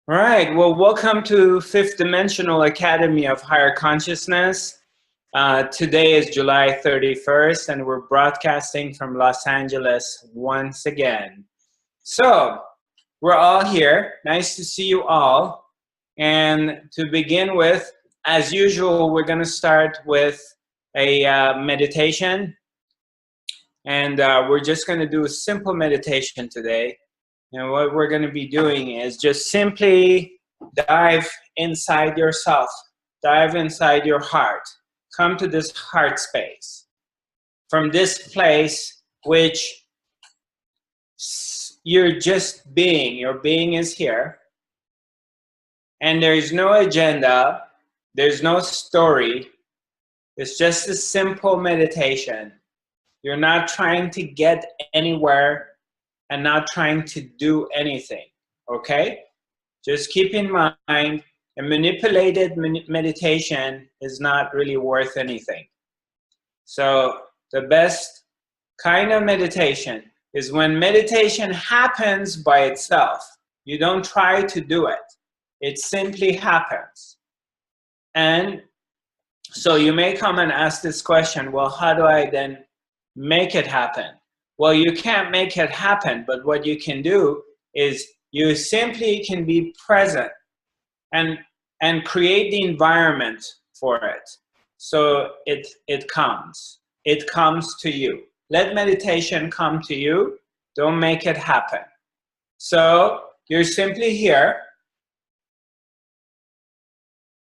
All right, well, welcome to Fifth Dimensional Academy of Higher Consciousness. Today is July 31st, and we're broadcasting from Los Angeles once again. So, we're all here. Nice to see you all. And to begin with, as usual, we're going to start with a meditation. And we're just going to do a simple meditation today. And what we're going to be doing is just simply dive inside yourself, dive inside your heart, come to this heart space. From this place, which you're just being, your being is here, and there's no agenda, there's no story, it's just a simple meditation. You're not trying to get anywhere and not trying to do anything, okay? Just keep in mind, a manipulated meditation is not really worth anything. So the best kind of meditation is when meditation happens by itself. You don't try to do it. It simply happens. And so you may come and ask this question, well, how do I then make it happen? Well, you can't make it happen, but what you can do is you simply can be present and create the environment for it. So it comes to you. Let meditation come to you. Don't make it happen. So you're simply here.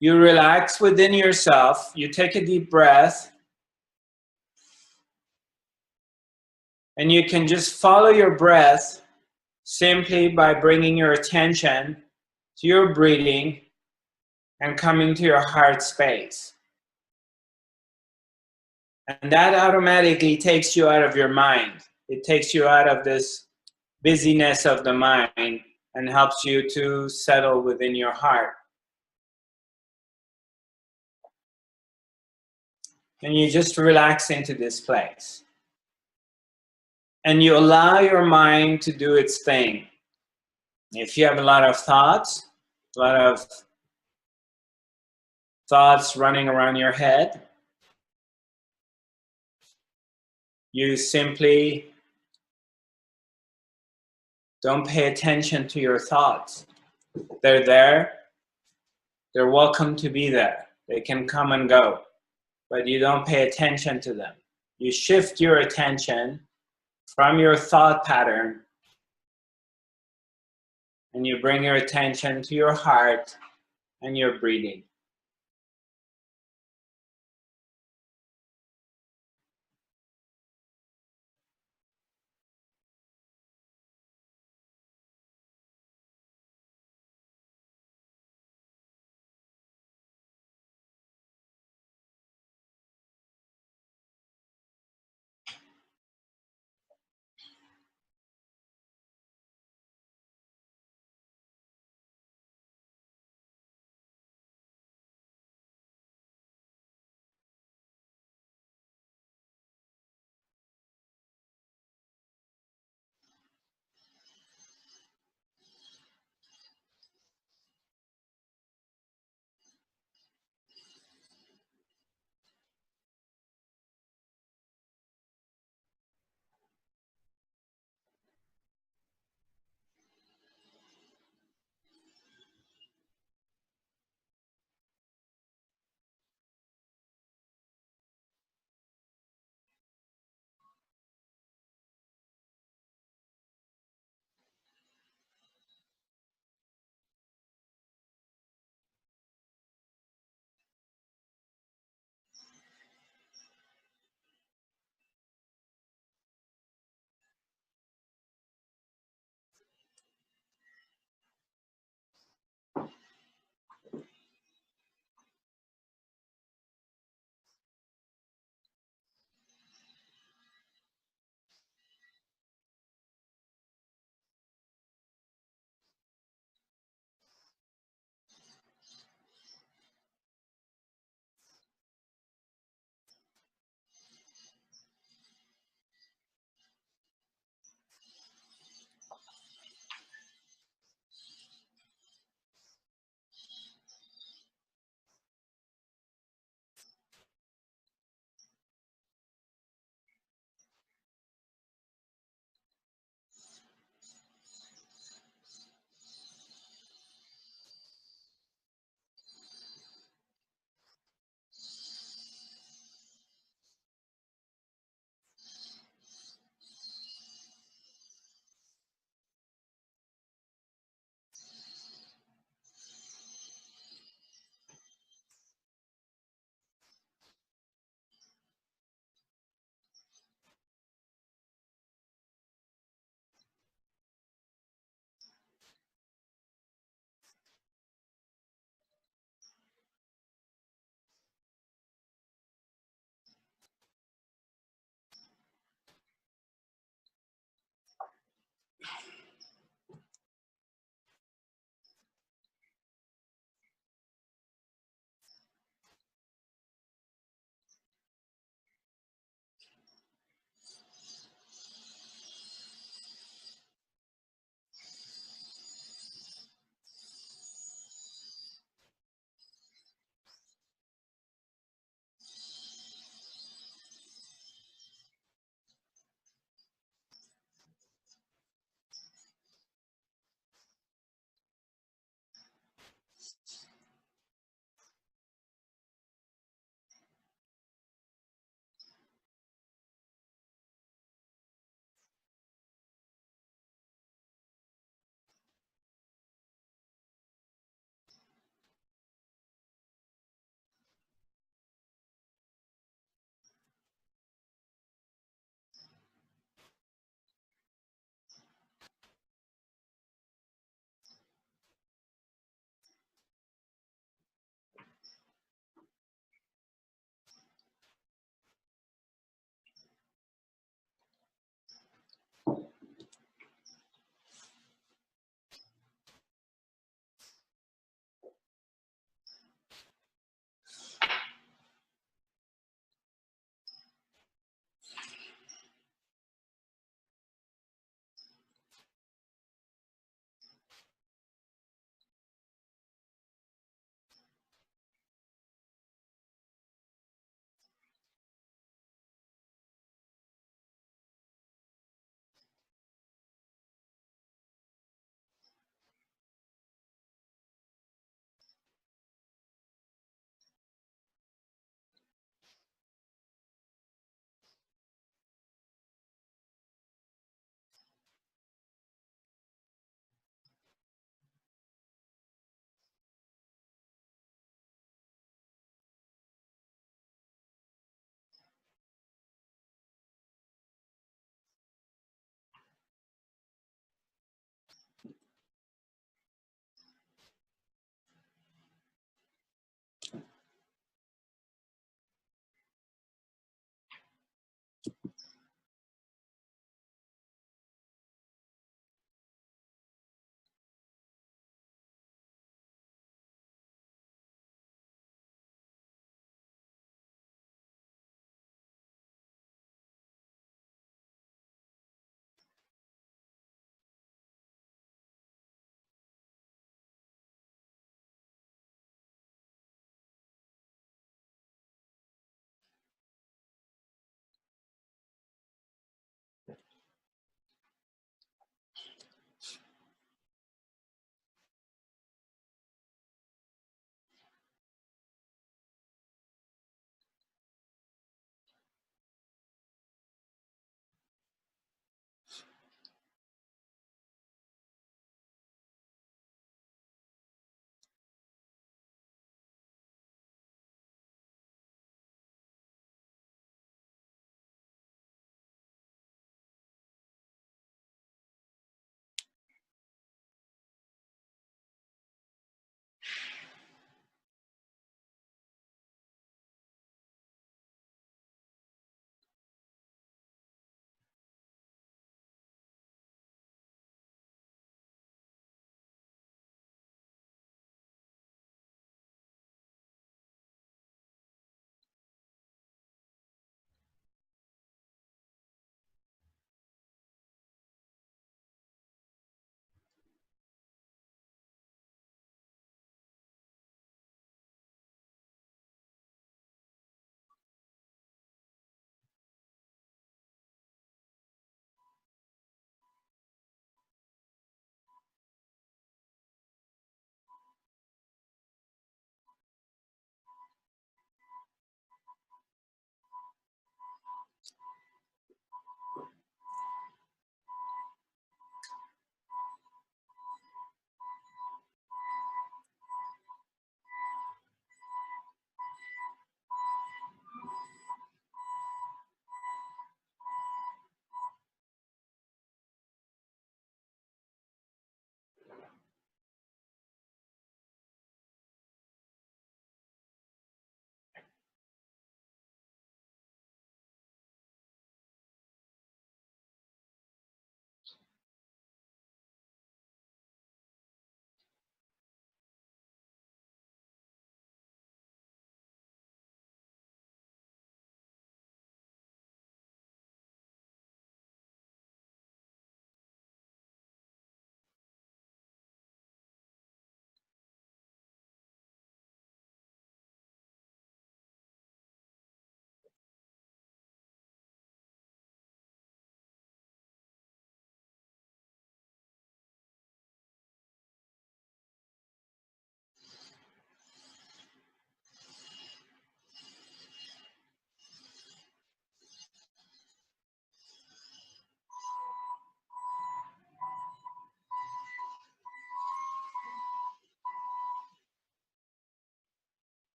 You relax within yourself. You take a deep breath. And you can just follow your breath simply by bringing your attention to your breathing and coming to your heart space. And that automatically takes you out of your mind. It takes you out of this busyness of the mind and helps you to settle within your heart. And you just relax into this place. And you allow your mind to do its thing. If you have a lot of thoughts running around your head, you simply don't pay attention to your thoughts. They're there. They're welcome to be there. They can come and go, but you don't pay attention to them. You shift your attention from your thought pattern and you bring your attention to your heart and your breathing.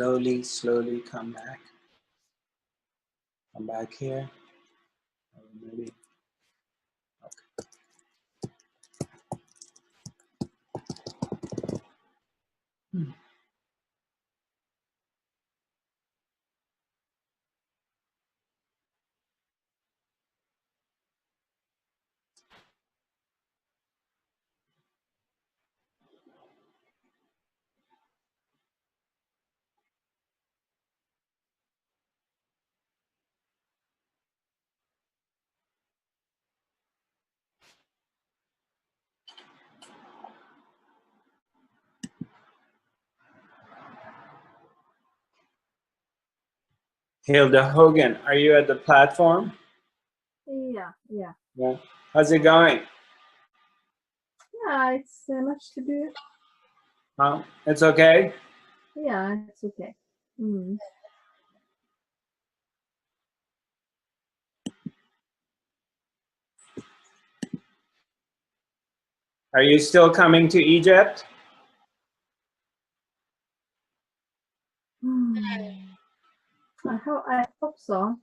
slowly, slowly come back. Come back here. Or maybe. Okay. Hilda Hogan, are you at the platform? Yeah. Yeah. How's it going? Yeah, it's much to do. Huh? It's okay? Yeah, it's okay. Mm. Are you still coming to Egypt? I hope so.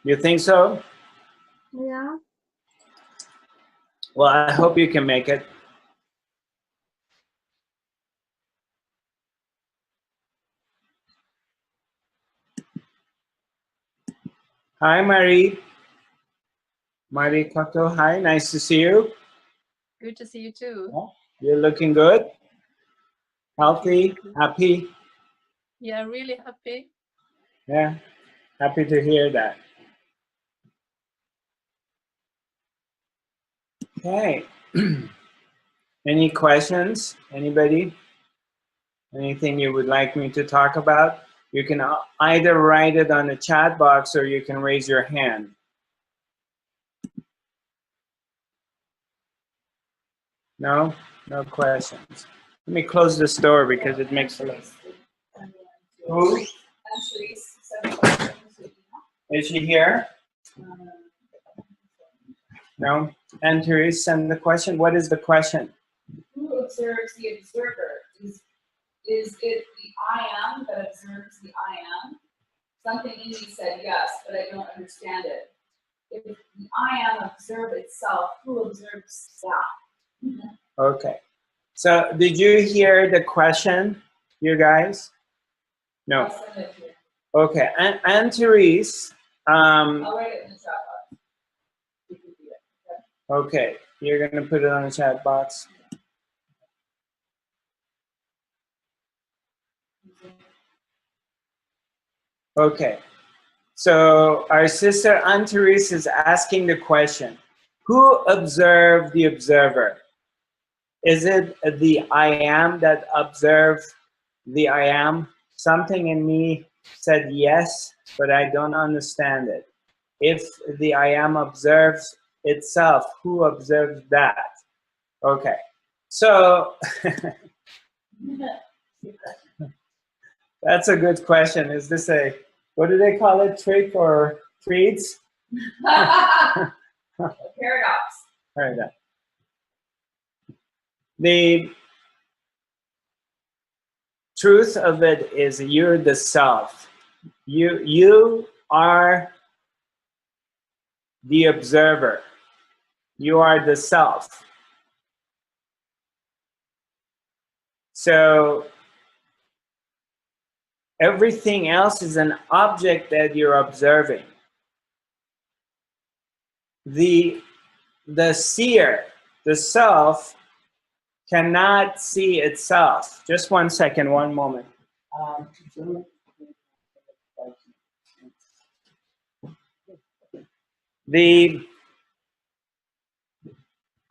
You think so? Yeah. Well, I hope you can make it. Hi, Marie. Marie Koto, hi, nice to see you. Good to see you too. You're looking good, healthy, happy. Yeah, really happy. Yeah, happy to hear that. Okay. Any questions? Anybody? Anything you would like me to talk about? You can either write it on the chat box or you can raise your hand. No? No questions. Let me close this door because it makes a lot. Who? Is she here? No? And Therese, send the question. What is the question? Who observes the observer? Is it the I am that observes the I am? Something in me said yes, but I don't understand it. If the I am observe itself, who observes that? Okay. So did you hear the question, you guys? No. I'll send it to you. Okay. And Therese, I'll write it in the chat box. You can do it. okay, you're gonna put it on the chat box. Okay. So our sister Anne-Therese is asking the question, who observed the observer? Is it the I am that observed the I am? Something in me said yes, but I don't understand it. If the I am observes itself, who observes that? Okay, so that's a good question. Is this a, what do they call it, trick or treats? Paradox. Right. The truth of it is you're the self. You are the observer. You are the self. So everything else is an object that you're observing. The seer, the self, cannot see itself. Just 1 second, one moment.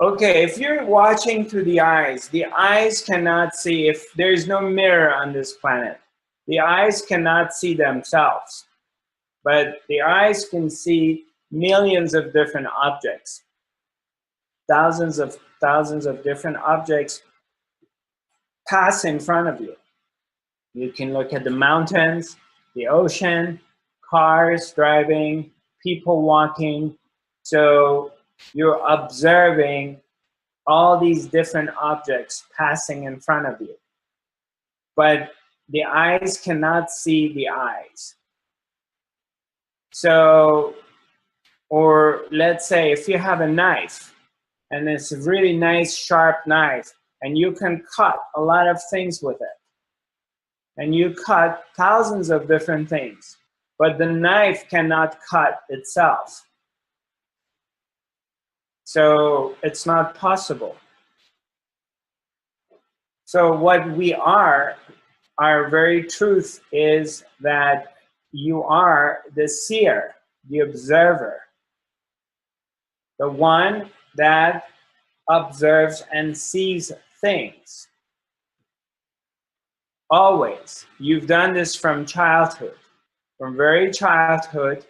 Okay, if you're watching through the eyes cannot see. If there is no mirror on this planet, the eyes cannot see themselves. But the eyes can see millions of different objects. Thousands of different objects pass in front of you. You can look at the mountains, the ocean, cars driving, people walking. So you're observing all these different objects passing in front of you. But the eyes cannot see the eyes. So, or let's say if you have a knife and it's a really nice sharp knife and you can cut a lot of things with it, and you cut thousands of different things, but the knife cannot cut itself. So it's not possible. So what we are, our very truth is that you are the seer, the observer, the one that observes and sees things. Always. You've done this from childhood. From very childhood,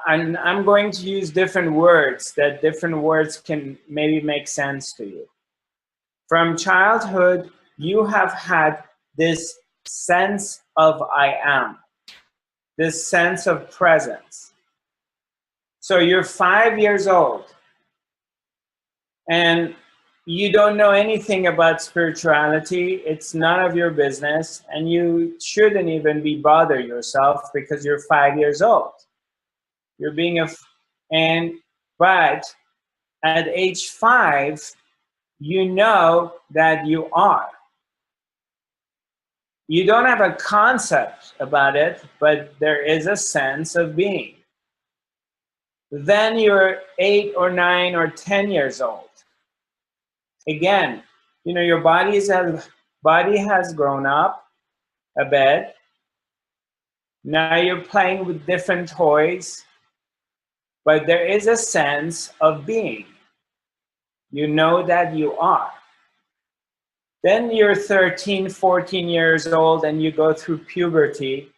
and I'm going to use different words that different words can maybe make sense to you. From childhood, you have had this sense of I am, this sense of presence. So you're 5 years old and you don't know anything about spirituality. It's none of your business, and you shouldn't even be bothering yourself because you're 5 years old. You're being but at age 5, you know that you are. You don't have a concept about it, but there is a sense of being. Then you're 8 or 9 or 10 years old. Again, you know, your body has grown up a bit. Now you're playing with different toys, but there is a sense of being. You know that you are. Then you're 13, 14 years old and you go through puberty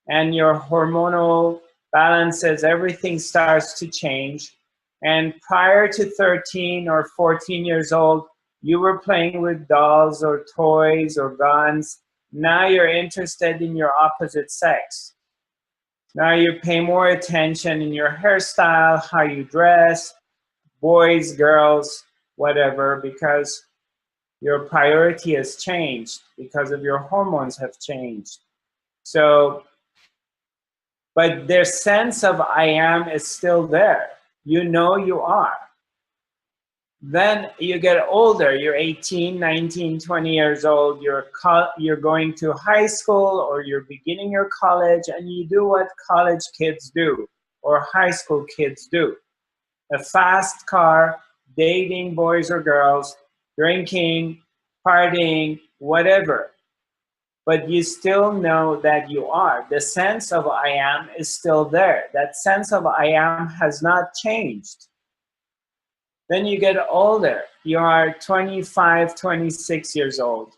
and your hormonal balances, everything starts to change. And prior to 13 or 14 years old, you were playing with dolls or toys or guns. Now you're interested in your opposite sex. Now you pay more attention in your hairstyle, how you dress, boys, girls, whatever, because your priority has changed because of your hormones have changed. So, but their sense of I am is still there. You know you are. Then you get older, you're 18, 19, 20 years old, you're going to high school or you're beginning your college, and you do what college kids do or high school kids do. A fast car, dating boys or girls, drinking, partying, whatever. But you still know that you are. The sense of I am is still there. That sense of I am has not changed. Then you get older. You are 25, 26 years old.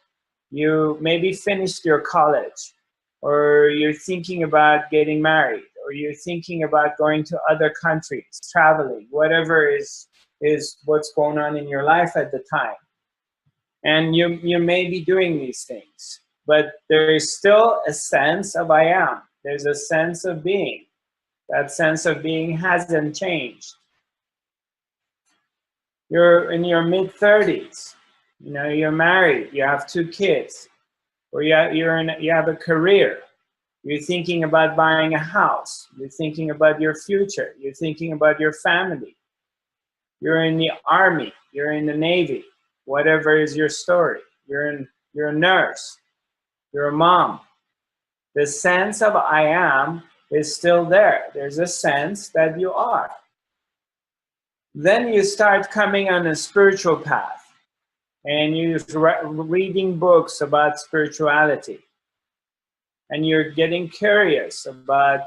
You maybe finished your college, or you're thinking about getting married, or you're thinking about going to other countries, traveling, whatever is what's going on in your life at the time. And you may be doing these things, but there is still a sense of I am. There's a sense of being. That sense of being hasn't changed. You're in your mid-30s. You know, you're married. You have 2 kids, or you have a career. You're thinking about buying a house. You're thinking about your future. You're thinking about your family. You're in the army. You're in the Navy. Whatever is your story. You're a nurse. You're a mom. The sense of I am is still there. There's a sense that you are. Then you start coming on a spiritual path, and you're reading books about spirituality, and you're getting curious about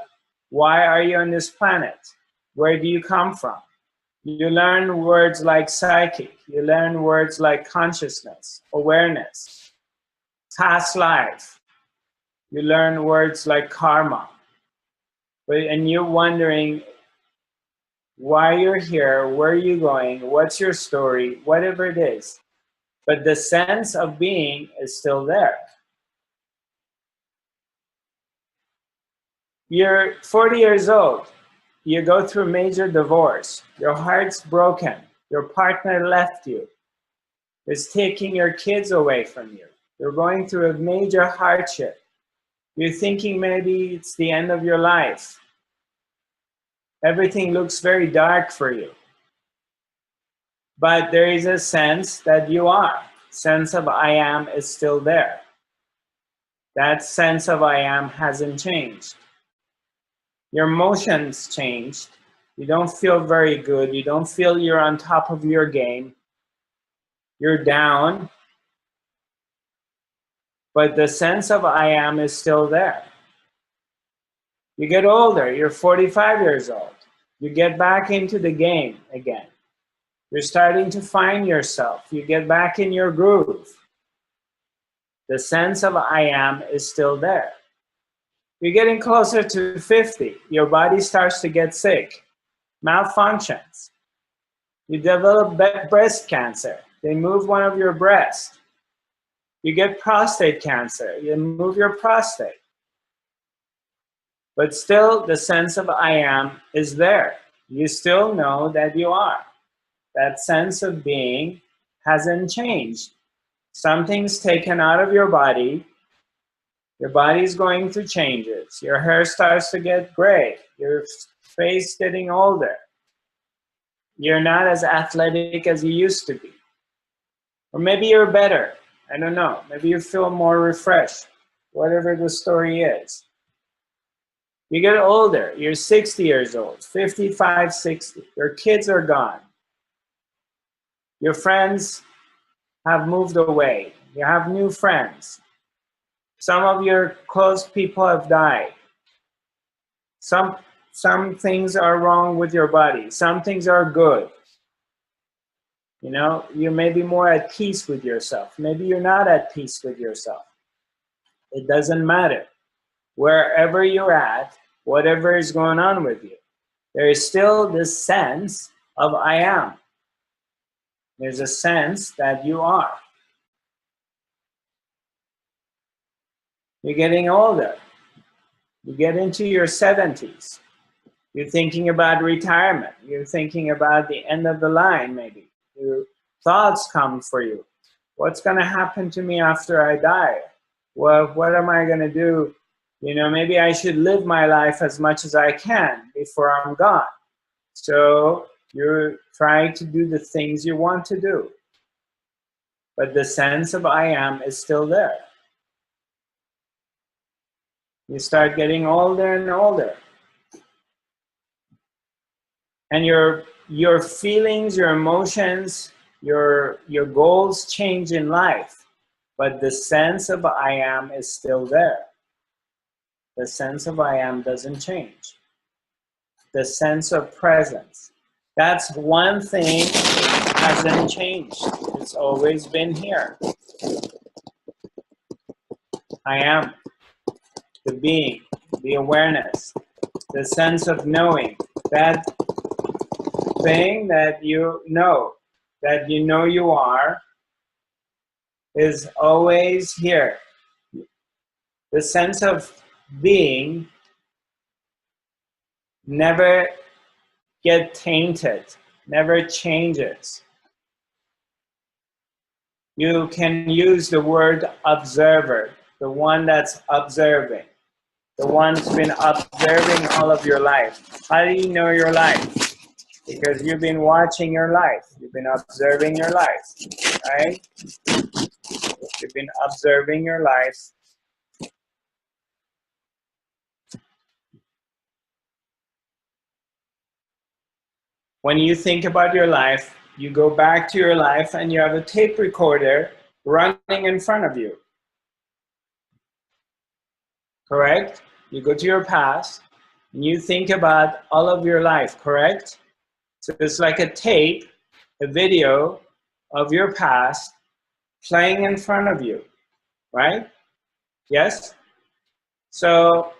why are you on this planet? Where do you come from? You learn words like psychic. You learn words like consciousness, awareness, past life. You learn words like karma. And you're wondering why you're here, where are you going, what's your story, whatever it is. But the sense of being is still there. You're 40 years old. You go through a major divorce. Your heart's broken. Your partner left you. Is taking your kids away from you. You're going through a major hardship. You're thinking maybe it's the end of your life. Everything looks very dark for you. But there is a sense that you are. Sense of I am is still there. That sense of I am hasn't changed. Your emotions changed. You don't feel very good. You don't feel you're on top of your game. You're down. But the sense of I am is still there. You get older. You're 45 years old. You get back into the game again. You're starting to find yourself. You get back in your groove. The sense of I am is still there. You're getting closer to 50. Your body starts to get sick, malfunctions. You develop breast cancer. They move one of your breasts. You get prostate cancer. You move your prostate. But still, the sense of I am is there. You still know that you are. That sense of being hasn't changed. Something's taken out of your body. Your body's going through changes. Your hair starts to get gray. Your face getting older. You're not as athletic as you used to be. Or maybe you're better. I don't know. Maybe you feel more refreshed. Whatever the story is. You get older. You're 60 years old, 55, 60. Your kids are gone. Your friends have moved away. You have new friends. Some of your close people have died. Some things are wrong with your body. Some things are good. You know, you may be more at peace with yourself. Maybe you're not at peace with yourself. It doesn't matter. Wherever you're at, whatever is going on with you, there is still this sense of I am. There's a sense that you are. You're getting older. You get into your 70s. You're thinking about retirement. You're thinking about the end of the line, maybe. Your thoughts come for you. What's going to happen to me after I die? Well, what am I going to do? You know, maybe I should live my life as much as I can before I'm gone. So you're trying to do the things you want to do. But the sense of I am is still there. You start getting older and older. And your feelings, your emotions, your goals change in life. But the sense of I am is still there. The sense of I am doesn't change. The sense of presence. That's one thing that hasn't changed. It's always been here. I am. The being, the awareness, the sense of knowing, that thing that you know you are, is always here. The sense of being never gets tainted, never changes. You can use the word observer, the one that's observing. The one's been observing all of your life. How do you know your life? Because you've been watching your life. You've been observing your life, right? You've been observing your life. When you think about your life, you go back to your life and you have a tape recorder running in front of you. Correct? You go to your past and you think about all of your life, correct? So it's like a tape, a video of your past playing in front of you, right? Yes? So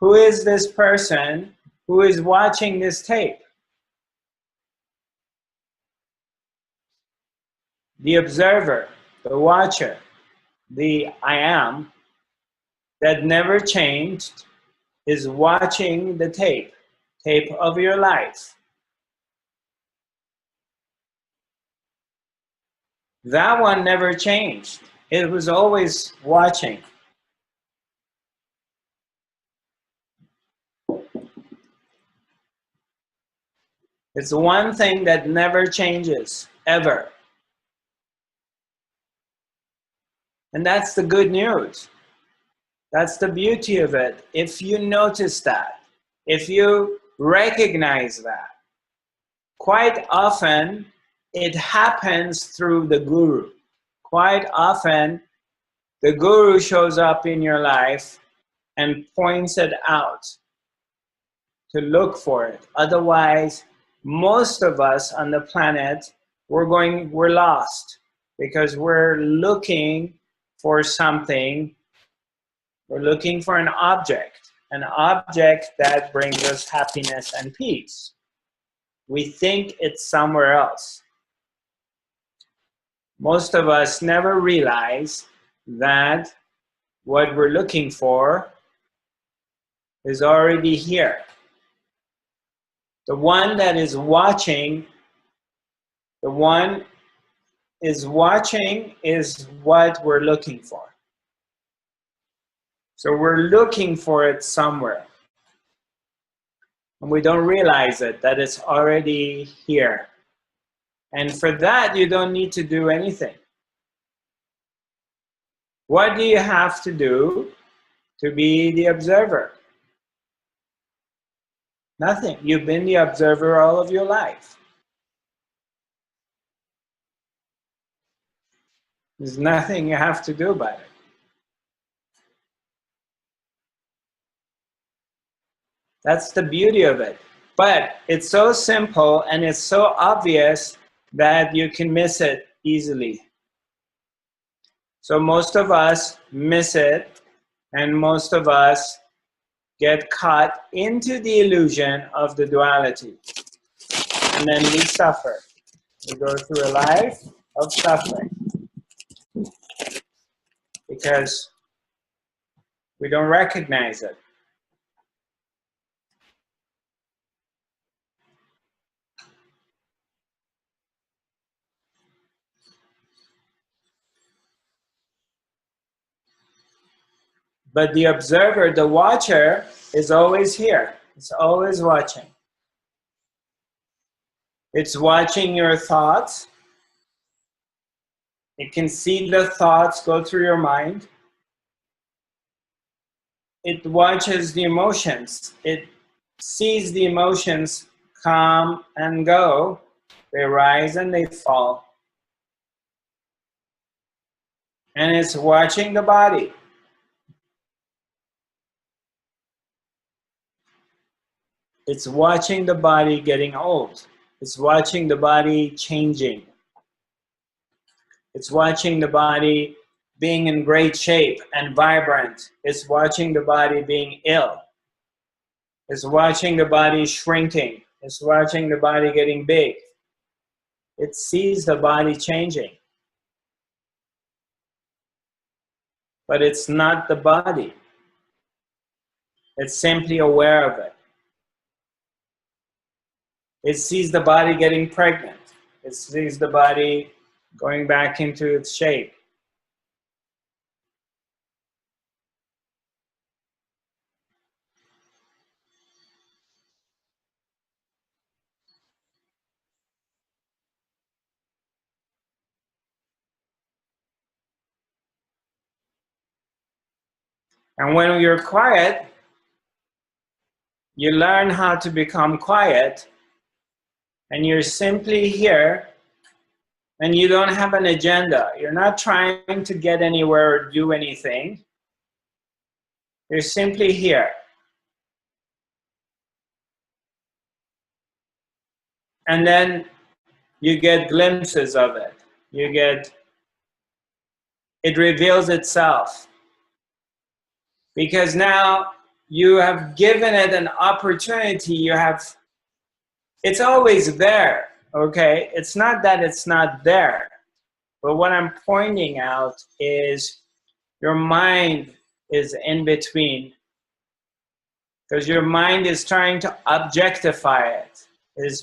who is this person who is watching this tape? The observer, the watcher, the I am that never changed is watching the tape of your life. That one never changed. It was always watching. It's the one thing that never changes, ever. And that's the good news. That's the beauty of it. If you notice that, if you recognize that, quite often it happens through the guru. Quite often the guru shows up in your life and points it out to look for it. Otherwise, most of us on the planet, we're lost because we're looking for something. We're looking for an object that brings us happiness and peace. We think it's somewhere else. Most of us never realize that what we're looking for is already here. The one that is watching, the one is watching is what we're looking for. So we're looking for it somewhere. And we don't realize it, that it's already here. And for that, you don't need to do anything. What do you have to do to be the observer? Nothing. You've been the observer all of your life. There's nothing you have to do about it. That's the beauty of it. But it's so simple and it's so obvious that you can miss it easily. So most of us miss it, and most of us get caught into the illusion of the duality. And then we suffer. We go through a life of suffering because we don't recognize it. But the observer, the watcher, is always here. It's always watching. It's watching your thoughts. It can see the thoughts go through your mind. It watches the emotions. It sees the emotions come and go. They rise and they fall. And it's watching the body. It's watching the body getting old. It's watching the body changing. It's watching the body being in great shape and vibrant. It's watching the body being ill. It's watching the body shrinking. It's watching the body getting big. It sees the body changing. But it's not the body. It's simply aware of it. It sees the body getting pregnant. It sees the body going back into its shape. And when you're quiet, you learn how to become quiet, and you're simply here, and you don't have an agenda. You're not trying to get anywhere or do anything. You're simply here. And then you get glimpses of it. It reveals itself. Because now you have given it an opportunity. It's always there, okay? It's not that it's not there. But what I'm pointing out is your mind is in between. Because your mind is trying to objectify it.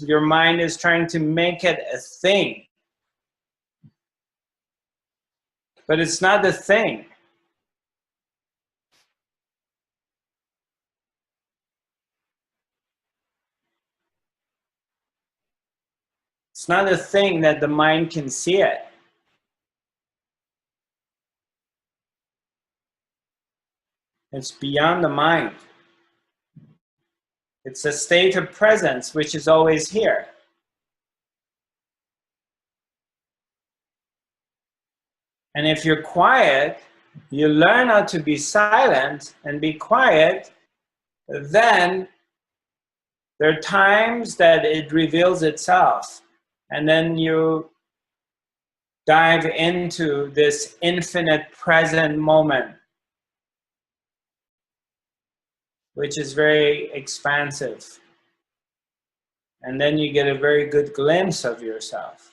Your mind is trying to make it a thing. but it's not the thing. It's not a thing that the mind can see it. It's beyond the mind. It's a state of presence which is always here. And if you're quiet, you learn how to be silent and be quiet, then there are times that it reveals itself. And then you dive into this infinite present moment, which is very expansive. And then you get a very good glimpse of yourself.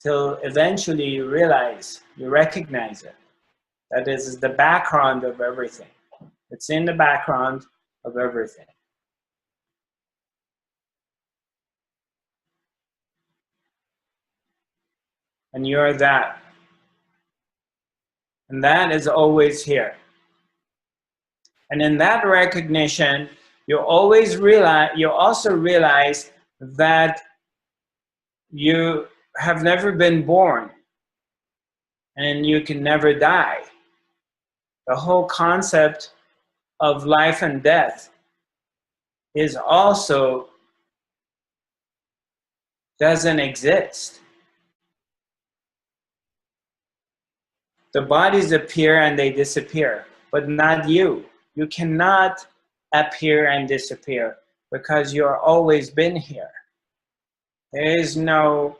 Till eventually you realize, you recognize it. That is the background of everything. It's in the background of everything. And you're that. And that is always here. And in that recognition, you also realize that you have never been born and you can never die. The whole concept of life and death is also doesn't exist. The bodies appear and they disappear, but not you. You cannot appear and disappear because you're always been here. There is no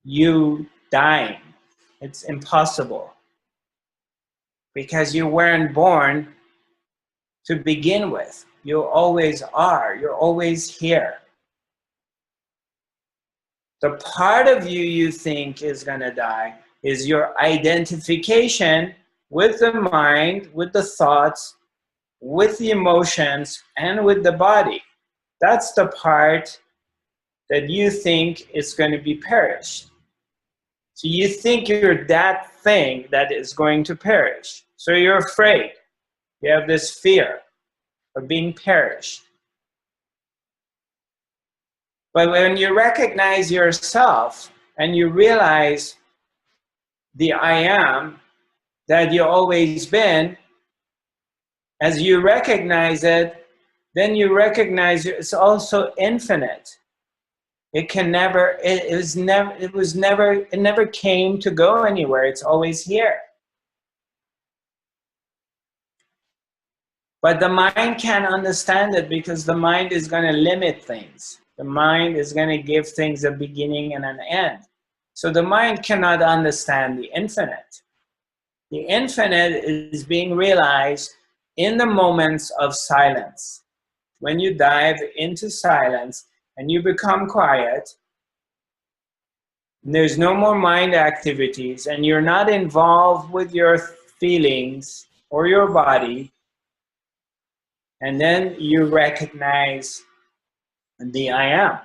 you dying. It's impossible because you weren't born to begin with. You always are. You're always here. The part of you think is going to die is your identification with the mind, with the thoughts, with the emotions, and with the body. That's the part that you think is going to be perished. So you think you're that thing that is going to perish. So you're afraid. You have this fear of being perished. But when you recognize yourself and you realize the I am that you've always been, as you recognize it, then you recognize it's also infinite. It never came to go anywhere. It's always here. But the mind can't understand it because the mind is going to limit things. The mind is going to give things a beginning and an end. So the mind cannot understand the infinite. The infinite is being realized in the moments of silence. When you dive into silence and you become quiet, there's no more mind activities and you're not involved with your feelings or your body, and then you recognize the I am.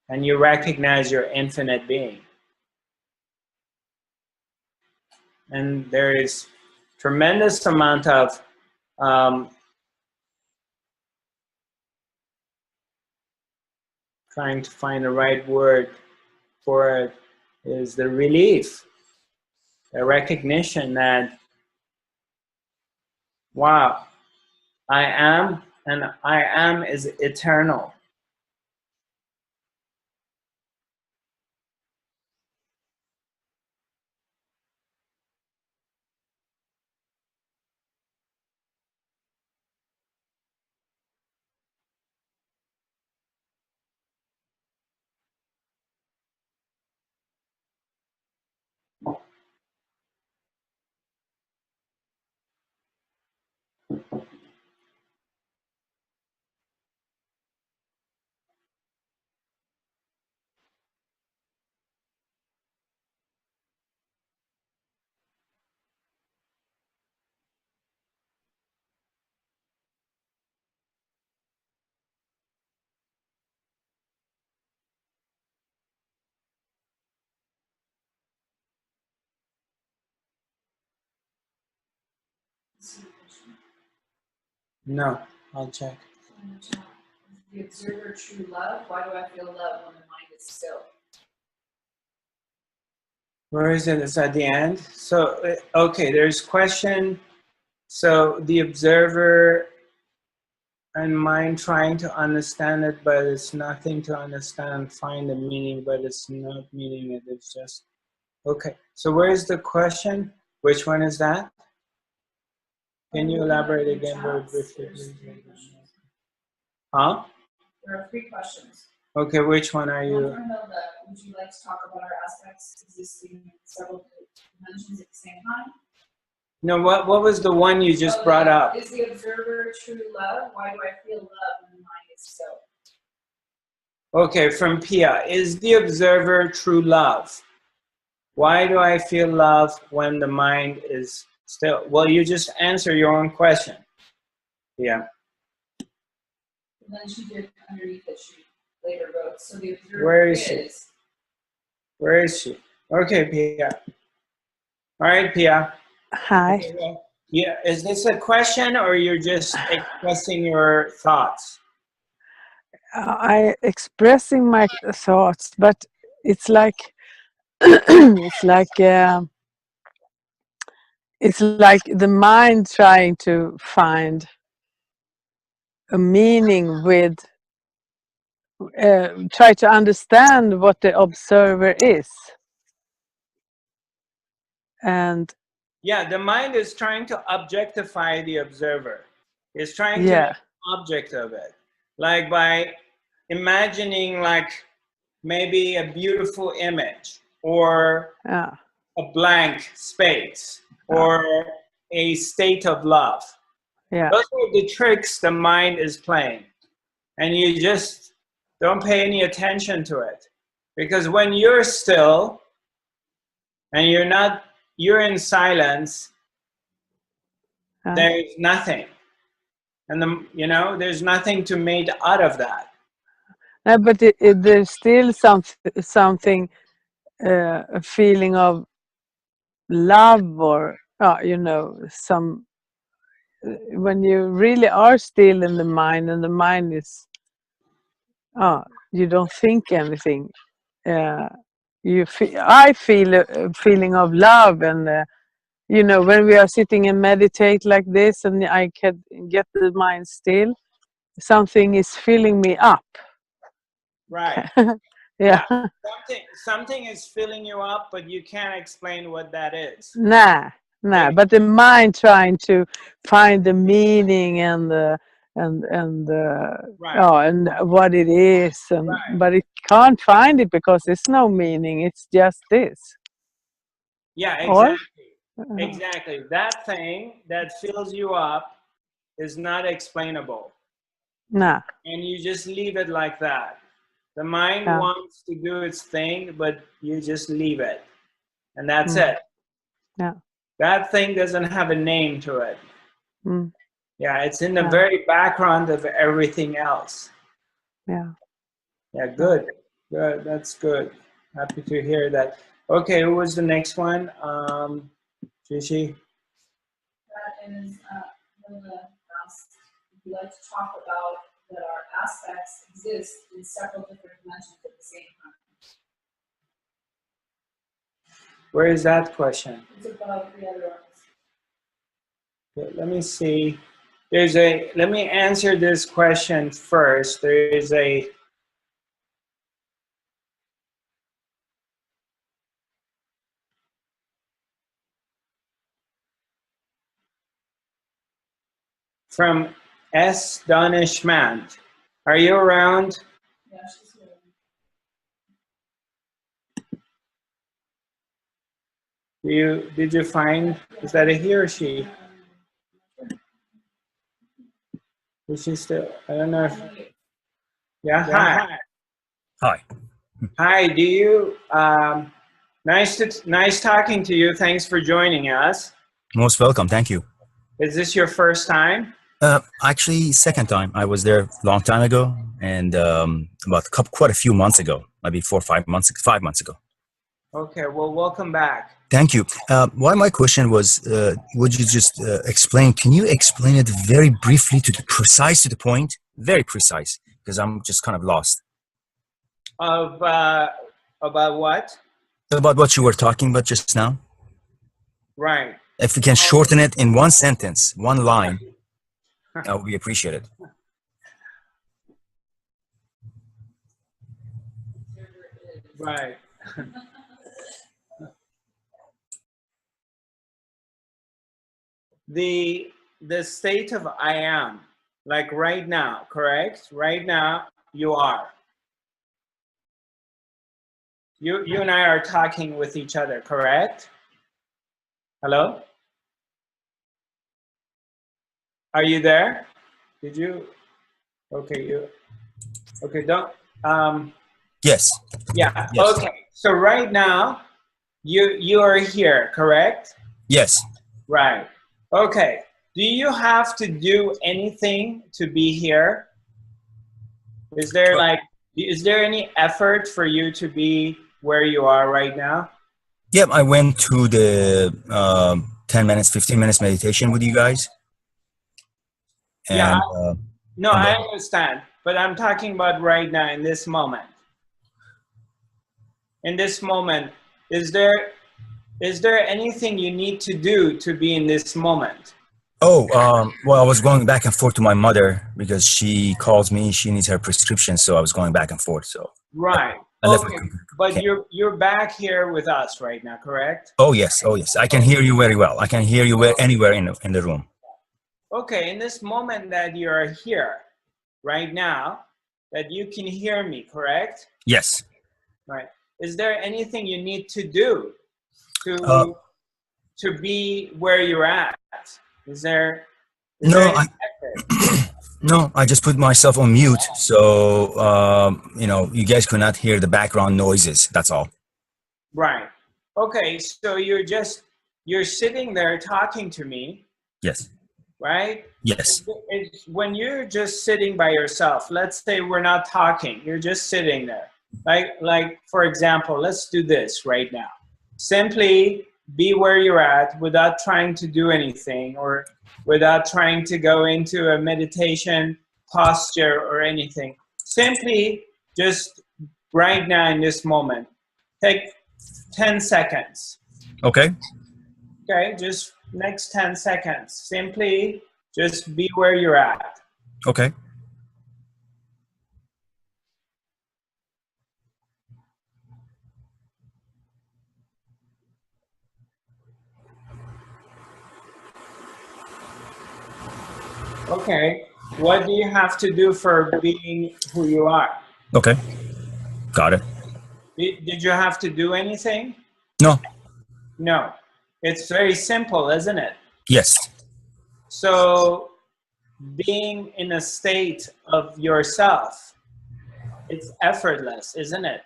And you recognize your infinite being. And there is tremendous amount of trying to find the right word for it is the relief, the recognition that, wow, I am, and I am is eternal. No, I'll check. The observer true love. Why do I feel love when the mind is still? Where is it? It's at the end. So, okay, there's question. So the observer and mind trying to understand it, but it's nothing to understand, find the meaning, but it's not meaning it, it's just, okay. So where's the question? Which one is that? Can you elaborate again very briefly, please? Huh? There are 3 questions. Okay, which one are you? Would you like to talk about our aspects existing in several dimensions at the same time? No, what was the one you just brought up? Is the observer true love? Why do I feel love when the mind is still? Okay, from Pia. Is the observer true love? Why do I feel love when the mind is still? Well, you just answer your own question. Yeah. And then she did underneath it, she later wrote, so the observer Where is she? Where is she? Okay, Pia. All right, Pia. Hi. Okay, well, yeah, is this a question or you're just expressing your thoughts? I expressing my thoughts, but it's like it's like the mind trying to find a meaning with try to understand what the observer is. And Yeah, the mind is trying to objectify the observer. It's trying to yeah, make an object of it. Like by imagining like maybe a beautiful image or yeah, a blank space or a state of love. yeah. Those are the tricks the mind is playing. And you just don't pay any attention to it. Because when you're still and you're in silence, there's nothing. And there's nothing to make out of that. No, but there's still something, a feeling of love or some when you really are still in the mind and the mind is you don't think anything, I feel a feeling of love, and when we are sitting and meditate like this and I can get the mind still, something is filling me up. Right. Yeah. Something is filling you up, but you can't explain what that is. Nah. But the mind trying to find the meaning and and what it is, but it can't find it because there's no meaning. It's just this. Yeah, exactly. Exactly. That thing that fills you up is not explainable. Nah. And you just leave it like that. The mind wants to do its thing, but you just leave it. And that's it. Yeah. That thing doesn't have a name to it. Mm. Yeah, it's in the very background of everything else. Yeah. Yeah, good. Good. That's good. Happy to hear that. Okay, who was the next one? Shishi? That is, Linda asked if you'd like to talk about that our aspects exist in several different dimensions at the same time. Where is that question? It's above the other ones. Let me see. Let me answer this question first. There is a from S. Donishmand. Are you around? Yeah, she's here. Did you find, is that a he or she? Is she still, I don't know if, yeah, hi. Hi. Hi, do you, nice talking to you. Thanks for joining us. Most welcome. Thank you. Is this your first time? Actually, second time. I was there a long time ago, and about quite a few months ago, maybe 5 months ago. Okay, well, welcome back. Thank you. Why my question was, would you just explain? Can you explain it very briefly, precise to the point, very precise, because I'm just kind of lost About what? about what you were talking about just now. Right. If we can shorten it in one sentence, one line, that would be appreciated. Right. the state of I am, like right now, correct? Right now, you are. You and I are talking with each other, correct? Hello? Are you there? Did you? Okay, you. Okay, don't. Yes. Yeah. Yes. Okay. So right now, you are here, correct? Yes. Right. Okay. Do you have to do anything to be here? Is there any effort for you to be where you are right now? Yep, I went to the 10 minutes, 15 minutes meditation with you guys. Yeah. And, No, and I understand, but I'm talking about right now in this moment. In this moment, is there anything you need to do to be in this moment? oh, well, I was going back and forth to my mother because she calls me. She needs her prescription, so I was going back and forth. So Right. I left Okay. my But computer. you're back here with us right now, correct? Oh yes, oh yes. I can hear you very well. I can hear you anywhere in the room. Okay. In this moment that you're here right now, that you can hear me, correct? Yes. Right. Is there anything you need to do to be where you're at? Is there No, any effort? no. I just put myself on mute, so you guys could not hear the background noises. That's all. Right. Okay. So you're sitting there talking to me, Yes. right? Yes. It's when you're just sitting by yourself. Let's say we're not talking. You're just sitting there. Like for example, let's do this right now. Simply be where you're at without trying to do anything or without trying to go into a meditation posture or anything. Simply just right now in this moment. Take 10 seconds. Okay. Okay, just next 10 seconds. Simply just be where you're at. Okay. Okay, what do you have to do for being who you are? Okay. Got it. Did you have to do anything? No. No. It's very simple, isn't it? Yes. So being in a state of yourself, it's effortless, isn't it?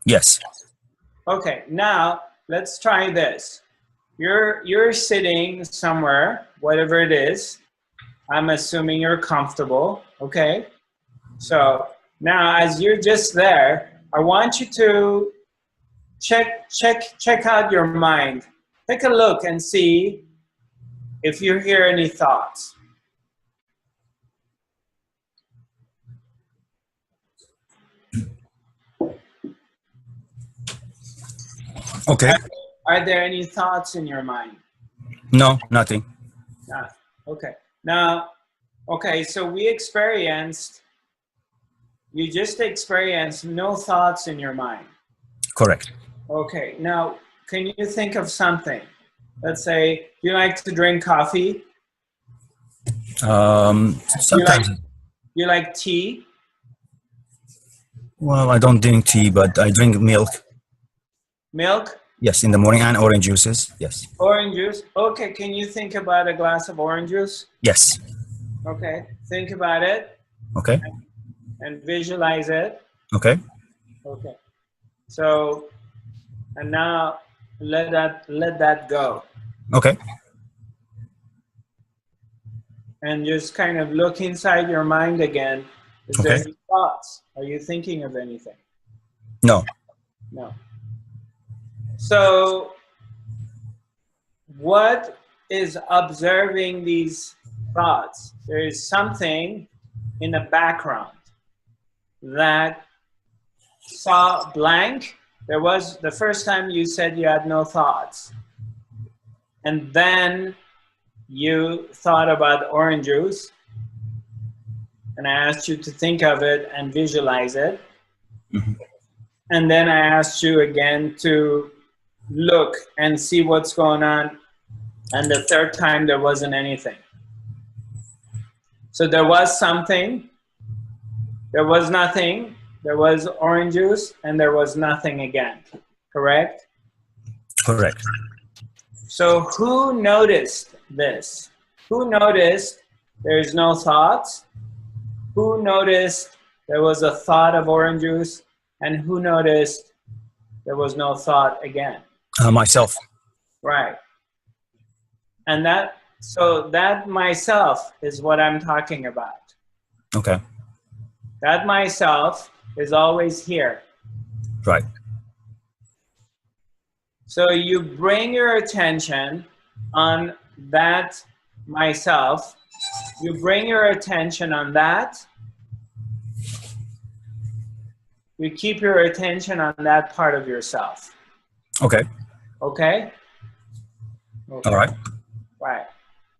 Yes. Okay, now let's try this. You're sitting somewhere, whatever it is. I'm assuming you're comfortable, okay? So now as you're just there, I want you to check out your mind. Take a look and see if you hear any thoughts. Okay. Are there any thoughts in your mind? No, nothing. Ah, okay. Now, okay, so you just experienced no thoughts in your mind. Correct. Okay, now, can you think of something? Let's say, do you like to drink coffee? Sometimes. You like tea? Well, I don't drink tea, but I drink milk. Milk? Yes, in the morning, and orange juices. Yes. Orange juice? Okay, can you think about a glass of orange juice? Yes. Okay, think about it Okay. and visualize it. Okay. Okay. So, and now let that go. Okay. And just kind of look inside your mind again. Is there Okay. any thoughts? Are you thinking of anything? No. No. So what is observing these thoughts? There is something in the background that saw blank. There was the first time you said you had no thoughts, and then you thought about orange juice, and I asked you to think of it and visualize it. Mhm. And then I asked you again to look and see what's going on. And the third time there wasn't anything. So there was something, there was nothing, there was orange juice, and there was nothing again, correct? Correct. So who noticed this? Who noticed there's no thoughts? Who noticed there was a thought of orange juice? And who noticed there was no thought again? Myself. Right. And so that myself is what I'm talking about. Okay. That myself is always here. Right. So you bring your attention on that myself. You bring your attention on that. You keep your attention on that part of yourself. Okay. Okay? Okay. All right. Right.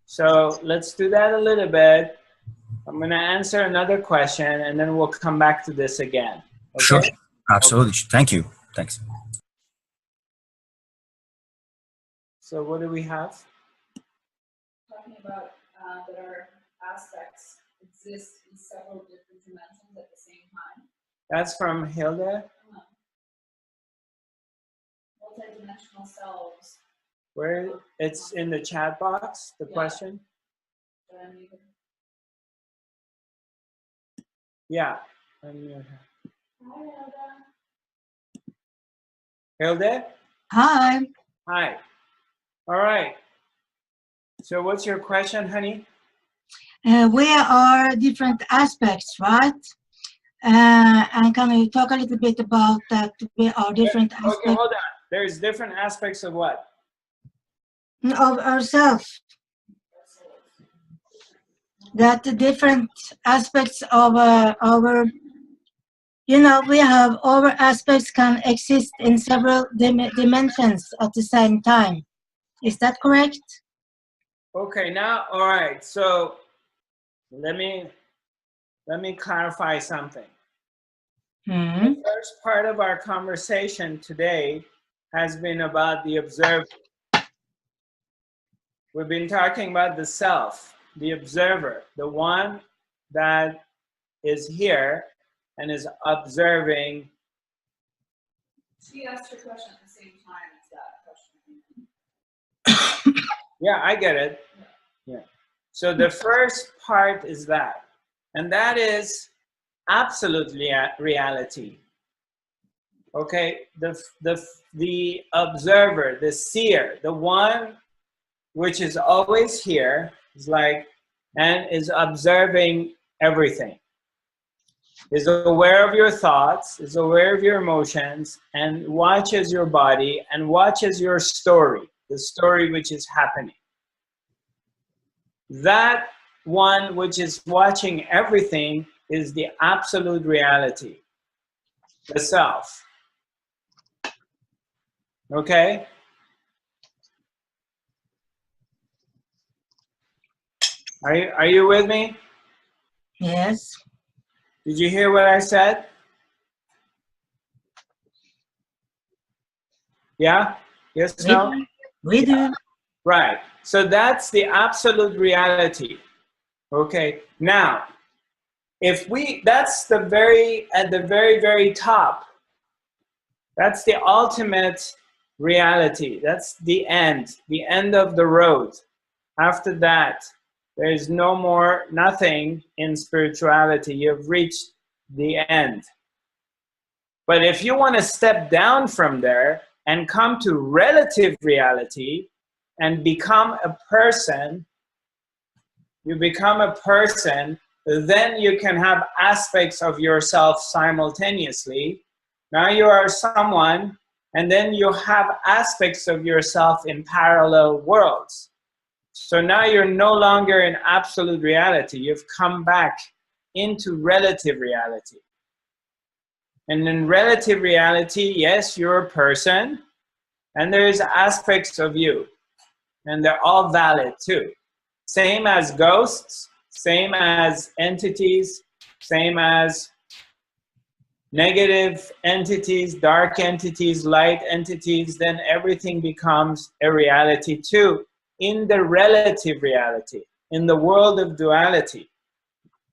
So let's do that a little bit. I'm going to answer another question and then we'll come back to this again. Okay? Sure. Absolutely. Thank you. Thanks. So what do we have? Talking about that our aspects exist in several different dimensions at the same time. That's from Hilda. Multidimensional selves. Where it's in the chat box, the Yeah. question? But I'm even- Yeah. Hi, Hilda. Hilda? Hi. Hi. All right. So what's your question, honey? We are different aspects, right? And can you talk a little bit about that? We are different Okay, aspects hold on. There's different aspects of what? of ourselves. That the different aspects of our, you know, we have our aspects can exist in several dimensions at the same time. Is that correct? Okay, now, all right. So let me clarify something. Hmm. The first part of our conversation today has been about the observer. We've been talking about the self, the observer, the one that is here and is observing. She asked her question at the same time as that question. Yeah, I get it. Yeah. So the first part is that, and that is absolute reality. Okay, the observer, the seer, the one which is always here, is like, and is observing everything, is aware of your thoughts, is aware of your emotions, and watches your body and watches your story, the story which is happening. That one which is watching everything is the absolute reality, the self. Okay? Are you with me? Yes. Did you hear what I said? Yeah? Yes, no? We do. Right. So that's the absolute reality. Okay. Now, if that's at the very, very top. That's the ultimate reality. That's the end of the road. After that, there's no more, nothing in spirituality. You've reached the end. But if you want to step down from there and come to relative reality and become a person, you become a person, then you can have aspects of yourself simultaneously. Now you are someone And then you have aspects of yourself in parallel worlds. So now you're no longer in absolute reality. You've come back into relative reality. And in relative reality, yes, you're a person, and there's aspects of you, and they're all valid too. Same as ghosts, same as entities, same as negative entities, dark entities, light entities, then everything becomes a reality too, in the relative reality, in the world of duality.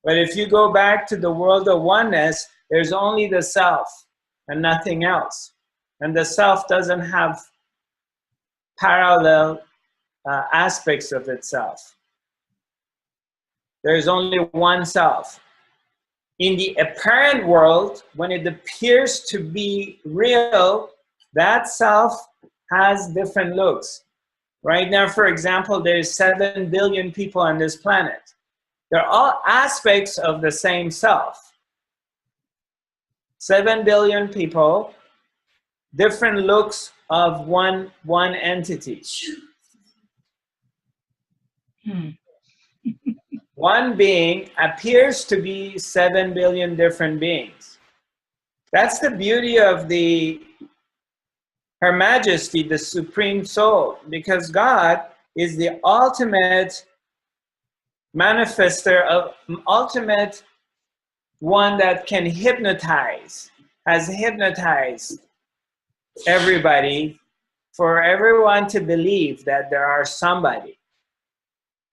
But if you go back to the world of oneness, there's only the self and nothing else. And the self doesn't have parallel aspects of itself. There's only one self. In the apparent world, when it appears to be real, that self has different looks. Right now, for example, there's 7 billion people on this planet. They're all aspects of the same self. 7 billion people, different looks of one entity. One being appears to be 7 billion different beings. That's the beauty of Her Majesty, the Supreme Soul, because God is the ultimate manifester of ultimate one that can hypnotize, has hypnotized everybody for everyone to believe that there are somebody.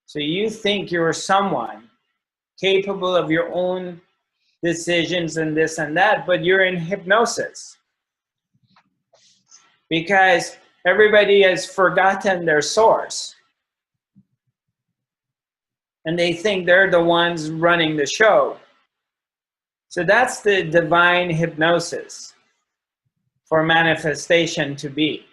So you think you're someone capable of your own decisions and this and that, but you're in hypnosis because everybody has forgotten their source and they think they're the ones running the show. So that's the divine hypnosis for manifestation to be.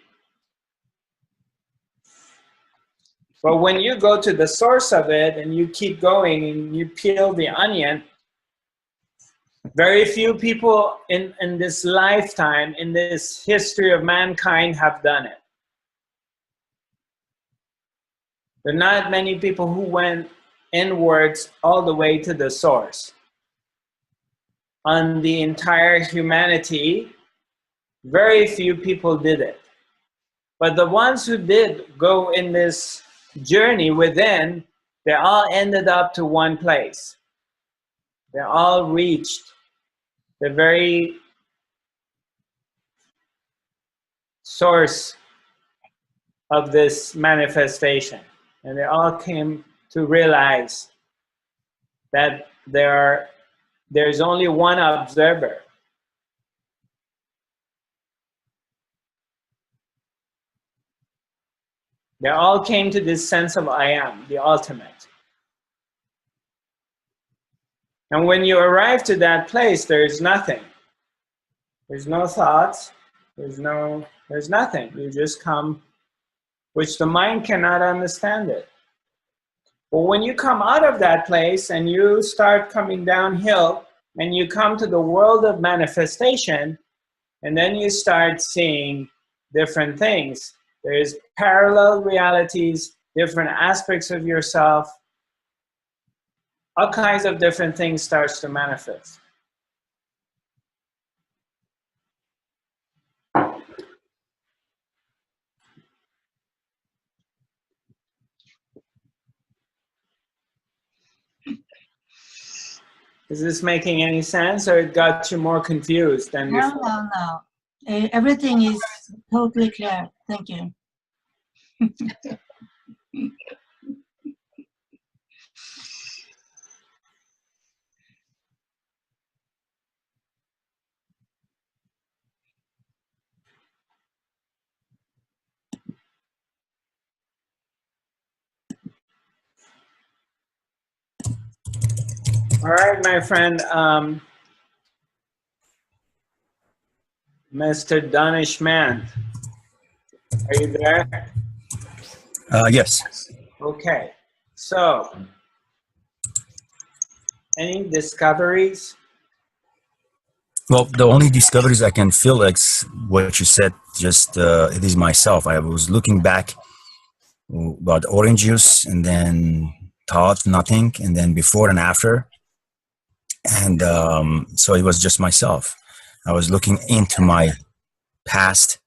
But when you go to the source of it and you keep going and you peel the onion, very few people in this lifetime, in this history of mankind, have done it. There are not many people who went inwards all the way to the source. On the entire humanity, very few people did it. But the ones who did go in this journey within, they all ended up to one place. They all reached the very source of this manifestation. And they all came to realize that there's only one observer. They all came to this sense of I am, the ultimate. And when you arrive to that place, there's nothing. There's no thoughts, there's nothing. You just come, which the mind cannot understand it. But when you come out of that place and you start coming downhill and you come to the world of manifestation, and then you start seeing different things. There's parallel realities, different aspects of yourself. All kinds of different things starts to manifest. Is this making any sense, or it got you more confused than before? No. Everything is totally clear. Thank you. All right, my friend, Mr. Danishmand, are you there? Yes. Okay, so any discoveries? Well, the only discoveries I can feel like what you said, just it is myself. I was looking back about orange juice and then thought nothing, and then before and after. And so it was just myself. I was looking into my past,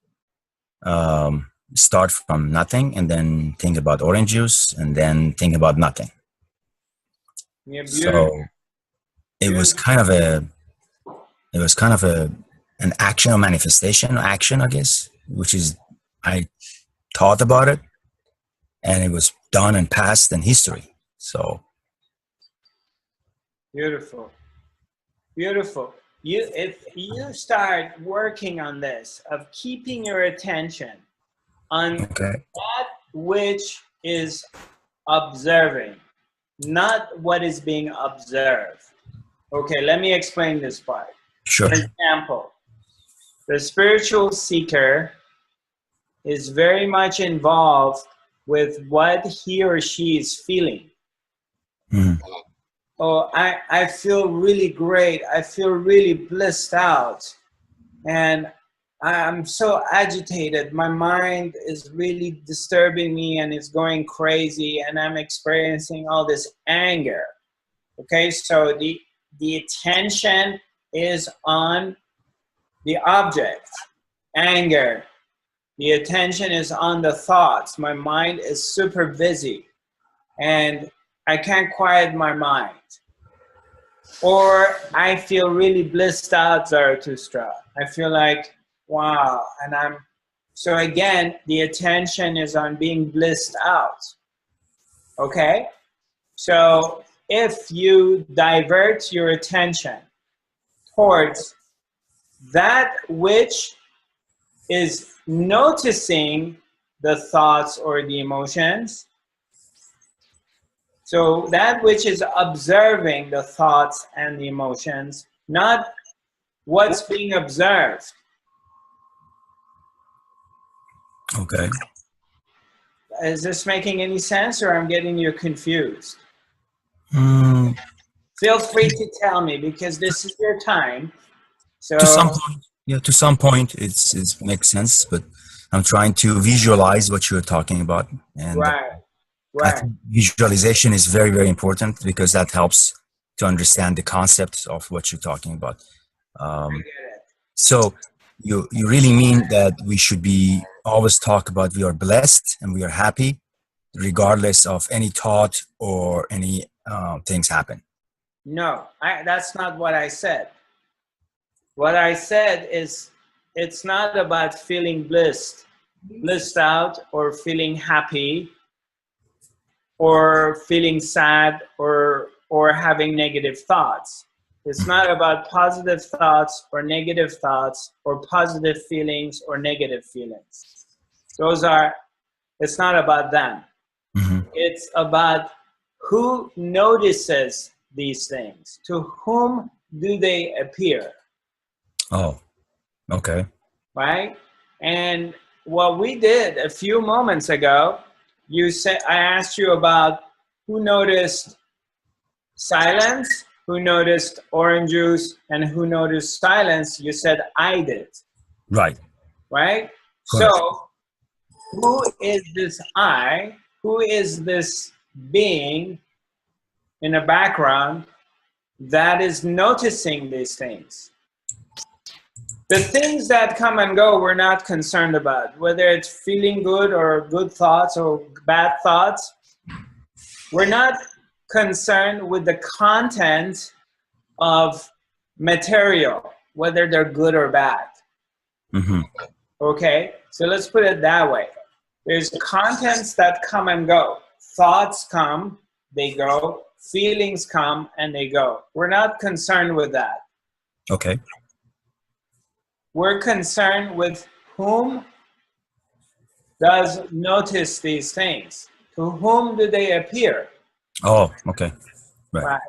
start from nothing, and then think about orange juice, and then think about nothing. Yeah, beautiful. So it was kind of an action or manifestation action, I guess, which is I thought about it, and it was done and past and history. So Beautiful. Beautiful. If you start working on this, of keeping your attention on okay, that which is observing, not what is being observed. Okay, let me explain this part. sure. For example, the spiritual seeker is very much involved with what he or she is feeling. Mhm. Oh, I feel really great. I feel really blissed out. And I'm so agitated. My mind is really disturbing me and it's going crazy, and I'm experiencing all this anger. Okay, so the attention is on the object, anger. The attention is on the thoughts. My mind is super busy and I can't quiet my mind. Or I feel really blissed out, Zarathustra. I feel like, wow, and so again, the attention is on being blissed out. Okay? So if you divert your attention towards that which is noticing the thoughts or the emotions, so that which is observing the thoughts and the emotions, not what's being observed. Okay. Is this making any sense, or I'm getting you confused? Mm, Feel free to tell me, because this is your time. So to some point, yeah, to some point, it makes sense. But I'm trying to visualize what you're talking about, and right, I right. think visualization is very, very important because that helps to understand the concept of what you're talking about. I get it. So you really mean that we should be always talk about we are blessed and we are happy, regardless of any thought or any things happen. No, that's not what I said. What I said is it's not about feeling blissed out, or feeling happy, or feeling sad, or having negative thoughts. It's not about positive thoughts or negative thoughts, or positive feelings or negative feelings. It's not about them. Mm-hmm. It's about who notices these things. To whom do they appear? Oh, okay. Right? And what we did a few moments ago, I asked you about who noticed silence, who noticed orange juice, and who noticed silence. You said I did. Right. Right? Correct. So who is this I? Who is this being in the background that is noticing these things? The things that come and go, we're not concerned about. Whether it's feeling good or good thoughts or bad thoughts, we're not concerned with the content of material, whether they're good or bad. Mm-hmm. Okay, so let's put it that way. There's contents that come and go. Thoughts come, they go. Feelings come and they go. We're not concerned with that. Okay. We're concerned with whom does notice these things. To whom do they appear? Oh, okay. Right.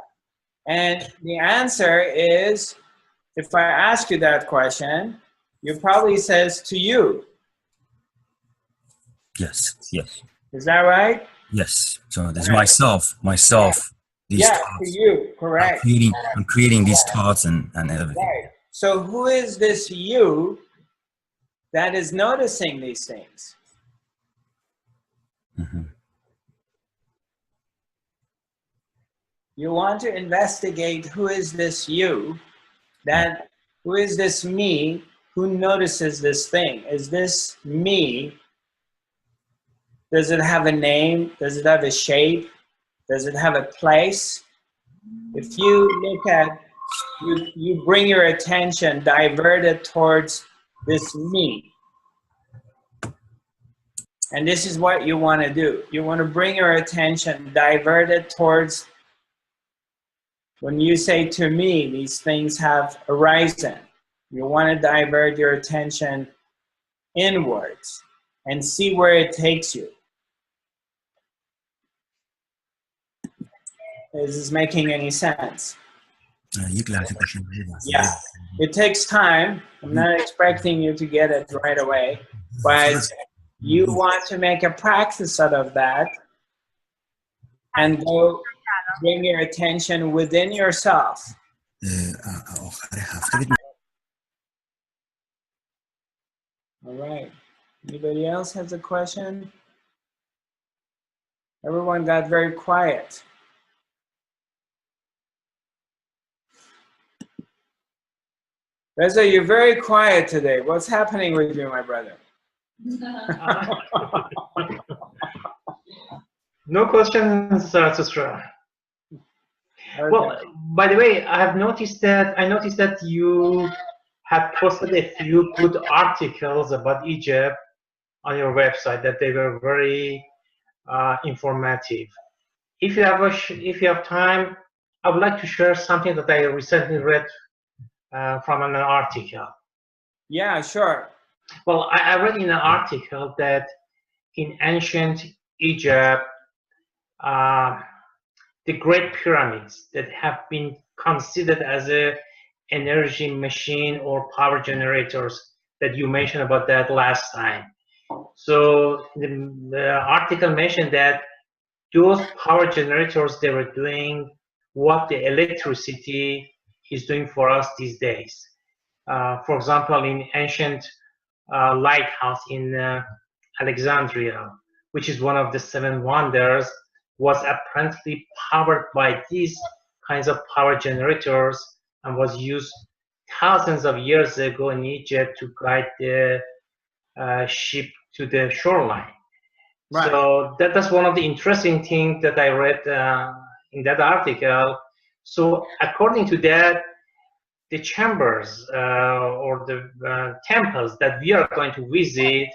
And the answer is, if I ask you that question, you probably says to you. Yes. Yes. Is that right? Yes. So there's Right. myself. These Yeah, thoughts. to you, correct. I'm creating these thoughts and everything. Right. So who is this you that is noticing these things? Mhm. You want to investigate who is this you, that who is this me who notices this thing? Is this me? Does it have a name? Does it have a shape? Does it have a place? If you look at, you bring your attention, divert it towards this me. And this is what you want to do. You want to bring your attention, divert it towards, when you say to me, these things have arisen. You want to divert your attention inwards and see where it takes you. Is this making any sense? Yeah, it takes time. I'm not expecting you to get it right away, but you want to make a practice out of that and go bring your attention within yourself. All right. Anybody else has a question? Everyone got very quiet. Reza, you're very quiet today. What's happening with you, my brother? No questions, Zarathustra. Okay. Well, by the way, I noticed that you have posted a few good articles about Egypt on your website. That they were very informative. If you have time, I would like to share something that I recently read from an article. Yeah, sure. Well, I read in an article that in ancient Egypt, the Great Pyramids that have been considered as a energy machine or power generators that you mentioned about that last time. So the article mentioned that those power generators, they were doing what the electricity is doing for us these days. For example, in ancient lighthouse in Alexandria, which is one of the 7 wonders, was apparently powered by these kinds of power generators and was used thousands of years ago in Egypt to guide the ship to the shoreline. Right. So that's one of the interesting things that I read in that article. So according to that, the chambers or the temples that we are going to visit,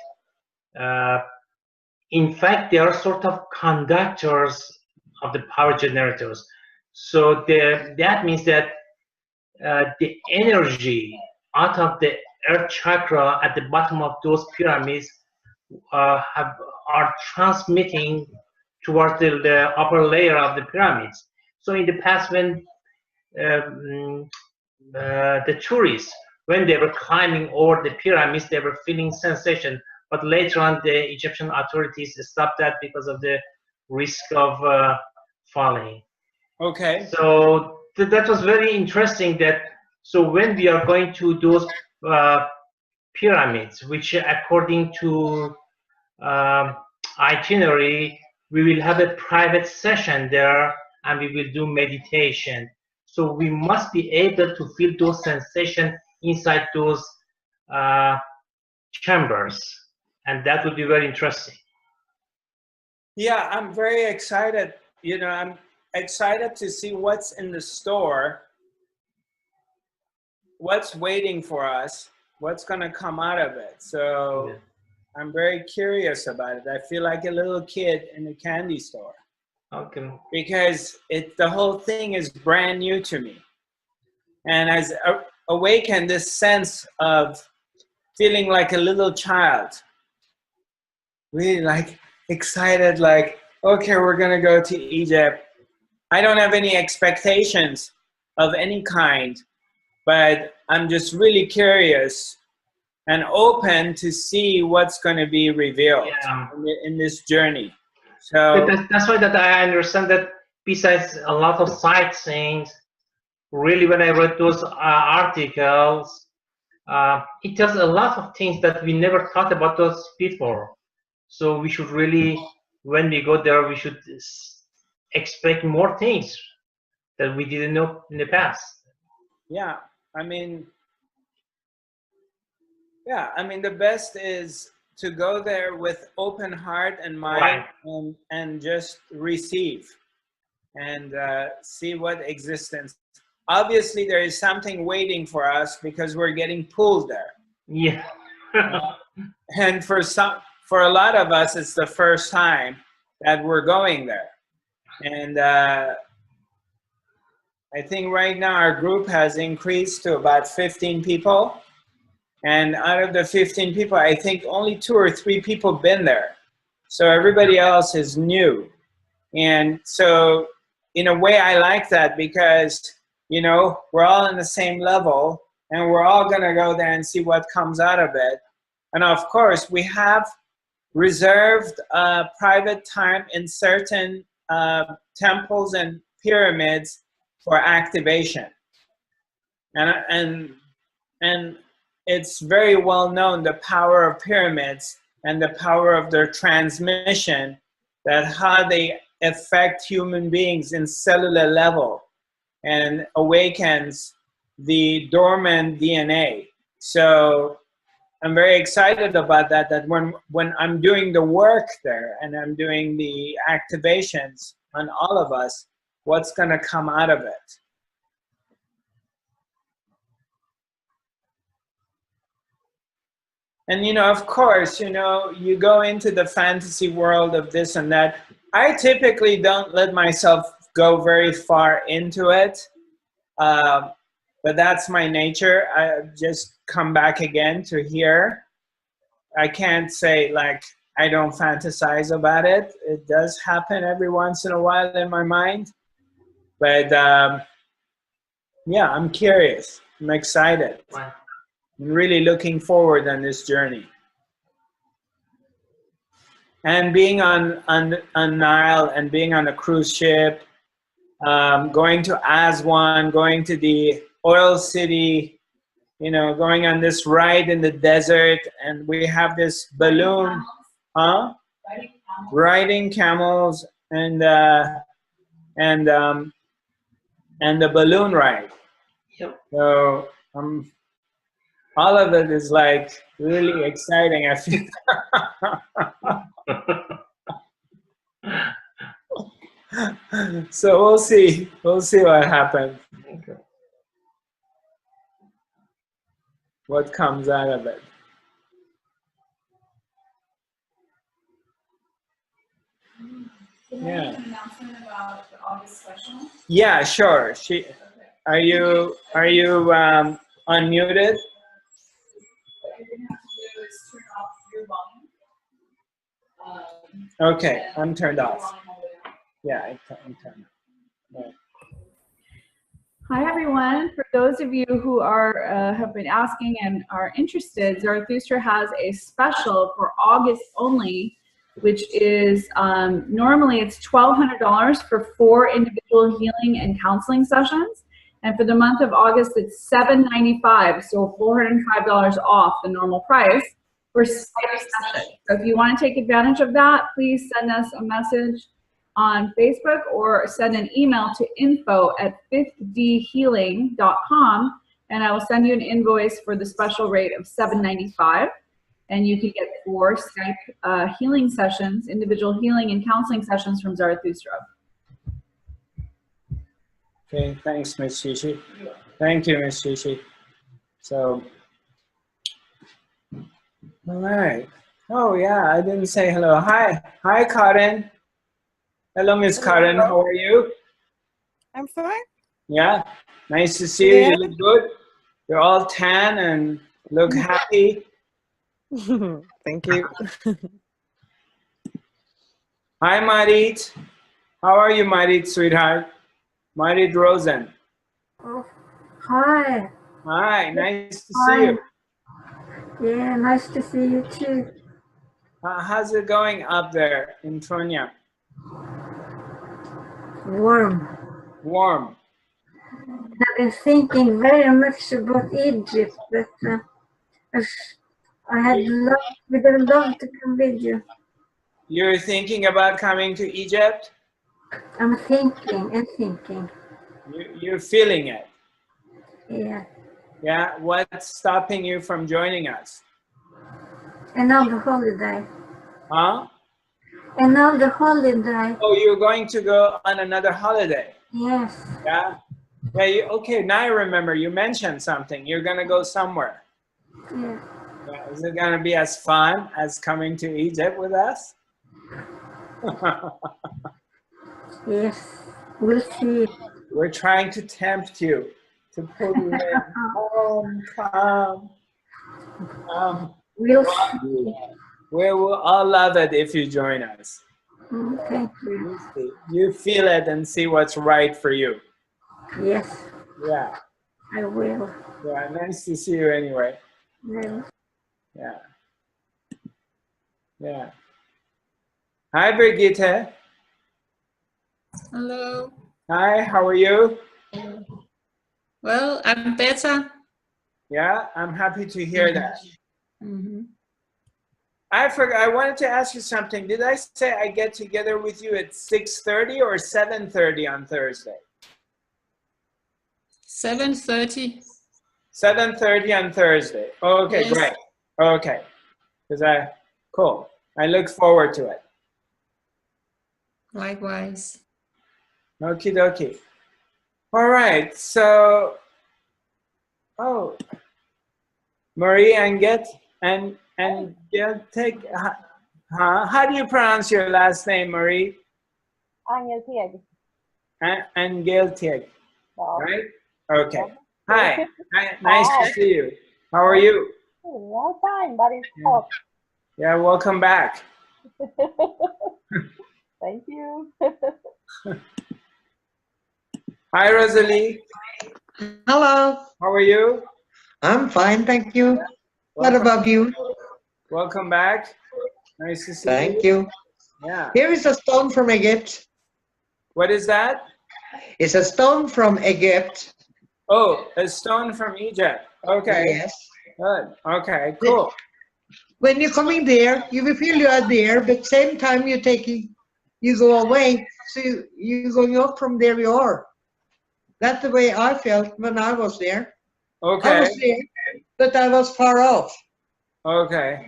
in fact, they are sort of conductors of the power generators. So that means that the energy out of the earth chakra at the bottom of those pyramids are transmitting towards the upper layer of the pyramids. So in the past, when the tourists, when they were climbing over the pyramids, they were feeling sensation. But later on, the Egyptian authorities stopped that because of the risk of falling. Okay. So that was very interesting. So when we are going to those pyramids, which according to itinerary, we will have a private session there and we will do meditation. So we must be able to feel those sensations inside those chambers, and that would be very interesting. Yeah, I'm very excited. You know, I'm excited to see what's in the store, what's waiting for us, what's going to come out of it. So Yeah. I'm very curious about it. I feel like a little kid in a candy store. Okay. Because the whole thing is brand new to me. And has awakened this sense of feeling like a little child. Really like excited, like, okay, we're gonna go to Egypt. I don't have any expectations of any kind, but I'm just really curious and open to see what's gonna be revealed in this journey. So That's why that I understand that besides a lot of sightseeing, really, when I read those articles, it tells a lot of things that we never thought about those before. So we should really, when we go there, we should expect more things that we didn't know in the past. Yeah, I mean, the best is to go there with open heart and mind, Right. and just receive and see what existence. Obviously, there is something waiting for us because we're getting pulled there. Yeah. And for a lot of us, it's the first time that we're going there. And I think right now our group has increased to about 15 people. And out of the 15 people, I think only 2 or 3 people been there. So everybody else is new. And so in a way, I like that because, you know, we're all on the same level and we're all going to go there and see what comes out of it. And of course, we have reserved private time in certain temples and pyramids for activation. And it's very well known, the power of pyramids and the power of their transmission, that how they affect human beings in cellular level and awakens the dormant DNA. So I'm very excited about that when I'm doing the work there and I'm doing the activations on all of us, what's going to come out of it. And, you know, of course, you know, you go into the fantasy world of this and that. I typically don't let myself go very far into it, but that's my nature. I just come back again to here. I can't say, like, I don't fantasize about it. It does happen every once in a while in my mind. But, yeah, I'm curious. I'm excited. Right. I'm really looking forward on this journey. And being on Nile and being on a cruise ship, going to Aswan, going to the oil city, you know, going on this ride in the desert, and we have this balloon, riding camels, and the balloon ride. Yep. So all of it is like really exciting. I feel. So we'll see what happens. Okay. What comes out of it. Can I make an announcement about the August special? Yeah, sure. Okay. Are you unmuted? What you're gonna have to do is turn off your volume. Okay, and I'm turned your off. volume all the way down. Yeah, I'm turned off. Right. Hi, everyone. For those of you who are have been asking and are interested, Zarathustra has a special for August only, which is normally it's $1,200 for 4 individual healing and counseling sessions. And for the month of August, it's $795, so $405 off the normal price for 6 sessions. So if you want to take advantage of that, please send us a message on Facebook or send an email to info@fifthdhealing.com, and I will send you an invoice for the special rate of $795. And you can get 4 Skype healing sessions, individual healing and counseling sessions from Zarathustra. Okay, thanks, Miss Shishi. Thank you, Miss Shishi. So, all right. Oh yeah, I didn't say hello. Hi, Karen. Hello, Miss Karen. How are you? I'm fine. Yeah, nice to see you. Yeah. You look good. You're all tan and look happy. Thank you. Hi, Marit. How are you, Marit, sweetheart? Marit Rosen. Oh, hi. Hi, nice to see you. Yeah, nice to see you too. How's it going up there in Tronia? Warm. Warm. I've been thinking very much about Egypt, but we would love to come with you. You're thinking about coming to Egypt? I'm thinking and thinking. You're feeling it. Yeah. Yeah, what's stopping you from joining us? Another holiday. Huh? Another holiday. Oh, you're going to go on another holiday? Yes. Yeah? Yeah, okay, now I remember, you mentioned something. You're gonna go somewhere. Yeah. Yeah, is it gonna be as fun as coming to Egypt with us? Yes, we'll see. We're trying to tempt you, to pull you in. Come. We'll see. We will all love it if you join us. Thank you. You feel it and see what's right for you. Yes. Yeah. I will. Yeah, nice to see you anyway. Yeah. Yeah. Yeah. Hi, Brigitte. Hello. Hi, how are you? Well, I'm better. Yeah, I'm happy to hear that. Mm-hmm. I wanted to ask you something. Did I say I get together with you at 6:30 or 7:30 on Thursday? 7:30. 7:30 on Thursday. Okay, Yes. great. Okay. Cool. I look forward to it. Likewise. Okie dokie. All right. So, Marie and take. How do you pronounce your last name, Marie? Angeltieg. Right? Okay. Hi. Nice to see you. How are you? I'm fine, but it's hot. Yeah, welcome back. Thank you. Hi, Rosalie. Hello. How are you? I'm fine, thank you. What Welcome. about you? Welcome back. Nice to see you. Thank you. Yeah. Here is a stone from Egypt. What is that? It's a stone from Egypt. Oh, a stone from Egypt. Okay. Yes. Good. Okay, cool. When you're coming there, you will feel you are there, but same time you go away, so you're going up from there you are. That's the way I felt when I was there. Okay. I was there, but I was far off. Okay.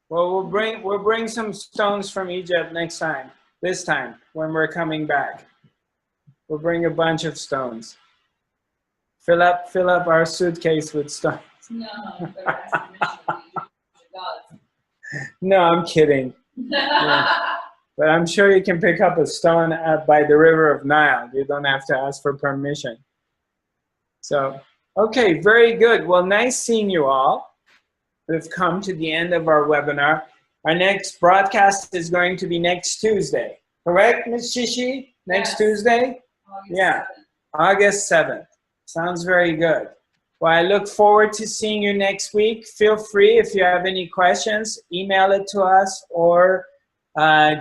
Well, we'll bring some stones from Egypt next time. This time when we're coming back, we'll bring a bunch of stones. Fill up our suitcase with stones. No, I'm kidding. Yeah. But I'm sure you can pick up a stone by the river of Nile. You don't have to ask for permission. So, okay, very good. Well, nice seeing you all. We've come to the end of our webinar. Our next broadcast is going to be next Tuesday. Correct, Ms. Shishi? Next Tuesday? Yeah, August 7th. Sounds very good. Well, I look forward to seeing you next week. Feel free, if you have any questions, email it to us or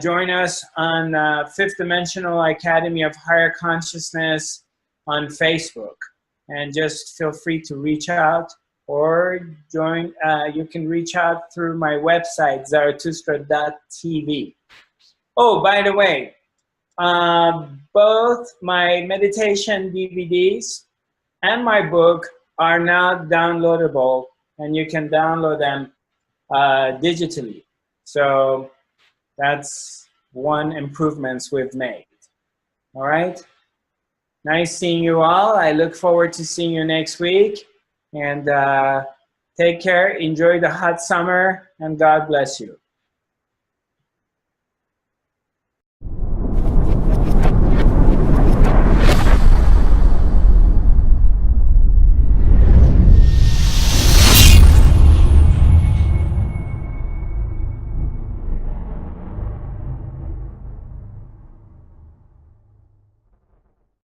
join us on Fifth Dimensional Academy of Higher Consciousness on Facebook. And just feel free to reach out or join. You can reach out through my website, zarathustra.tv. Oh, by the way, both my meditation DVDs and my book are now downloadable, and you can download them digitally. So that's one improvements we've made. All right. Nice seeing you all. I look forward to seeing you next week. And take care. Enjoy the hot summer, and God bless you.